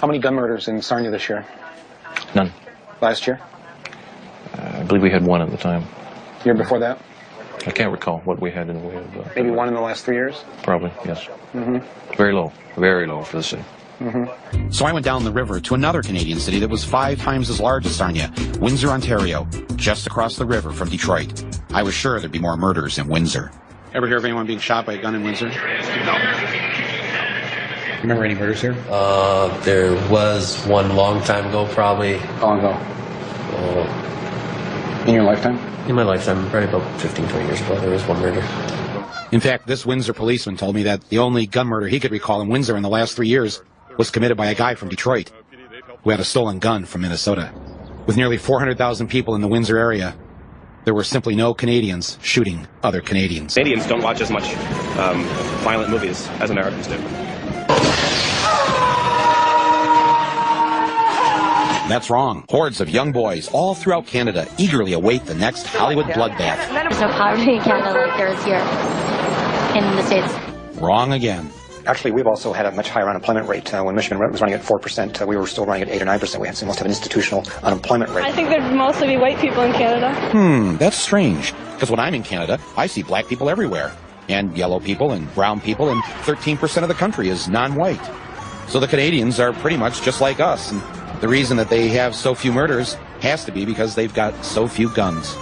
How many gun murders in Sarnia this year? None. Last year? I believe we had one at the time. Year before that? I can't recall what we had in the way of... Maybe one in the last 3 years? Probably, yes. Very low for the city. So I went down the river to another Canadian city that was 5 times as large as Sarnia, Windsor, Ontario, just across the river from Detroit. I was sure there'd be more murders in Windsor. Ever hear of anyone being shot by a gun in Windsor? No. Remember any murders here? There was one long time ago, probably. How long ago? In your lifetime? In my lifetime, probably about 15, 20 years ago, there was one murder. In fact, this Windsor policeman told me that the only gun murder he could recall in Windsor in the last 3 years was committed by a guy from Detroit who had a stolen gun from Minnesota. With nearly 400,000 people in the Windsor area, there were simply no Canadians shooting other Canadians. Canadians don't watch as much violent movies as Americans do. That's wrong. Hordes of young boys all throughout Canada eagerly await the next Hollywood bloodbath. There's no poverty in Canada like there is here in the States. Wrong again. Actually, we've also had a much higher unemployment rate. When Michigan was running at 4%, we were still running at 8 or 9%. We almost have an institutional unemployment rate. I think there'd mostly be white people in Canada. That's strange. Because when I'm in Canada, I see black people everywhere. And yellow people and brown people, and 13% of the country is non-white. So the Canadians are pretty much just like us. And the reason that they have so few murders has to be because they've got so few guns.